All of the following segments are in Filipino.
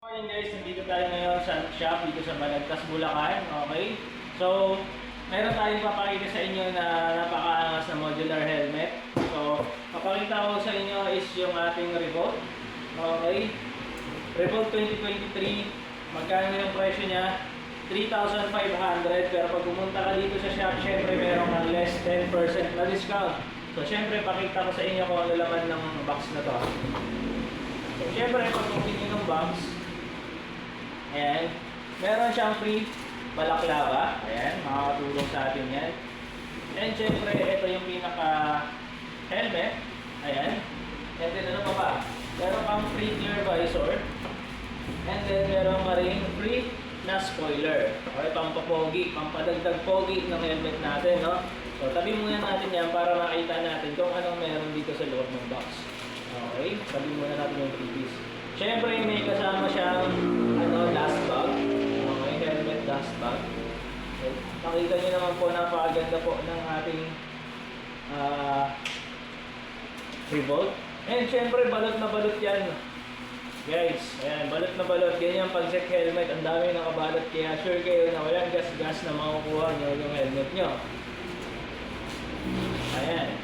Morning guys, nandito tayo ngayon sa shop dito sa Balagtas, Bulacan. Okay? So, meron tayong papakita sa inyo na napakaangas na modular helmet. So, papakita ko sa inyo is yung ating Revolt. Okay? Revolt 2023. Magkano yung presyo niya? 3,500. Pero pag pumunta ka dito sa shop, syempre meron kang less 10% na discount. So, syempre, pakita ko sa inyo kung ano laman ng box na to. So, syempre, pag bumili ng box, ayan, meron siyang free balaklava. Ayan, makakatulong sa atin yan. And syempre, ito yung pinaka helmet. Ayan. And then ano pa ba? Meron kang free clear visor. And then meron ka rin free na spoiler. Okay, pampapogi, pampadagdag pogi ng helmet natin, no? So, tabi muna natin yan para makita natin kung anong meron dito sa loob ng box. Okay, tabi muna natin yung freebies. Siyempre, may kasama siyang dust bag. Okay, helmet dust bag. So, makita nyo naman po, napakaganda po ng ating Revolt. And siyempre, balot na balot yan. Guys, ayan, balot na balot. Ganyan pag check helmet, ang dami nakabalot. Kaya sure kayo na walang gas-gas na makukuha nyo yung helmet nyo. Ayan.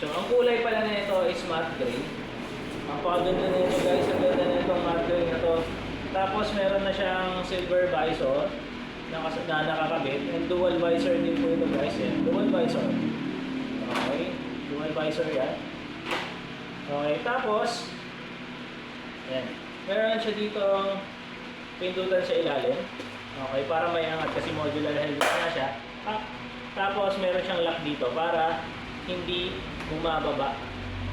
So, ang kulay pala nito is matte gray. Ang paganda na ito guys, ang ganda na itong matte gray na to. Tapos meron na siyang silver visor na nakakabit. And dual visor din po ito guys. Yan. Dual visor. Okay. Dual visor yan. Okay. Tapos, yan. Meron siya dito pindutan sa ilalim. Okay. Para may angat kasi modular helmet na siya. Tapos meron siyang lock dito para hindi bumababa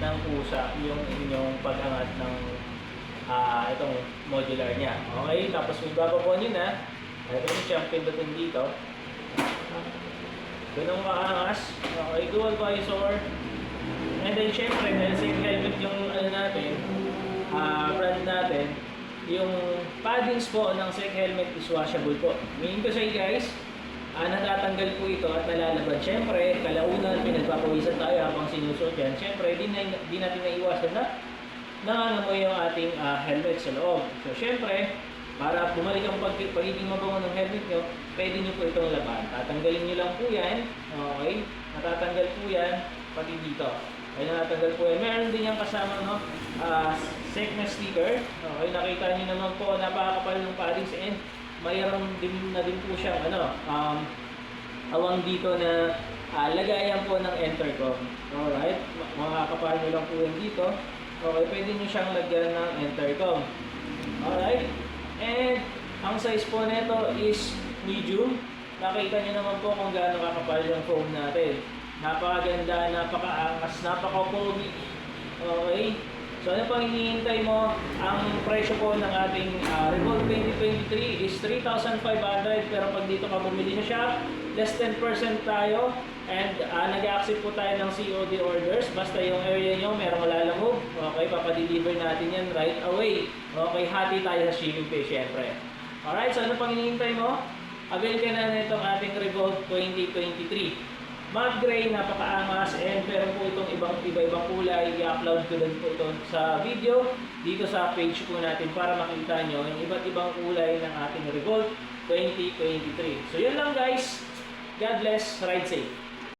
ng kusa yung inyong pag-angat ng itong modular niya. Okay, tapos may bababa nyo na. Ito siyang pindutin dito. Ganun kaangas. Okay, dual visor. And then syempre, dahil same helmet yung natin, brand natin, yung paddings po ng same helmet is washable po. Meaning to say guys, natatanggal po ito at nalalabad. Siyempre, kalaunan, pinagpapawisan tayo habang sinusuot yan. Siyempre, di natin naiwasan na nangangamoy yung ating helmet sa loob. So, siyempre, para bumalik ang pagiging mabango ng helmet nyo, pwede nyo po itong laban. Tatanggalin nyo lang po yan. Okay? Natatanggal po yan, pati dito. Ay, natatanggal po yan. Meron din yung kasama, no? Thickness sticker. Okay, nakita nyo naman po, napakakapal ng paddings and mayroon din po siyang awang dito na lagayan po ng intercom. Alright, makakapal nyo lang po yan dito. Okay, pwede nyo siyang lagyan ng intercom. Alright, and ang size po nito is medium. Nakita nyo naman po kung gaano kakapal yung foam natin. Napakaganda, napakaangas, napaka-pogi. Okay. So ano pang hinihintay mo? Ang presyo po ng ating Revolt 2023 is 3,500 pero pag dito ka bumili sa shop, less 10% tayo and nag-accept po tayo ng COD orders. Basta yung area nyo, merong lalamog. Okay, papadeliver natin yan right away. Okay, hati tayo sa shipping fee syempre. Alright, so ano pang hinihintay mo? Avail ka na nitong ating Revolt 2023. Matte gray, napakaangas, and meron po itong iba-ibang kulay. I-upload ko din po ito sa video dito sa page po natin para makita nyo yung iba't ibang kulay ng ating Revolt 2023. So yun lang guys. God bless, ride safe.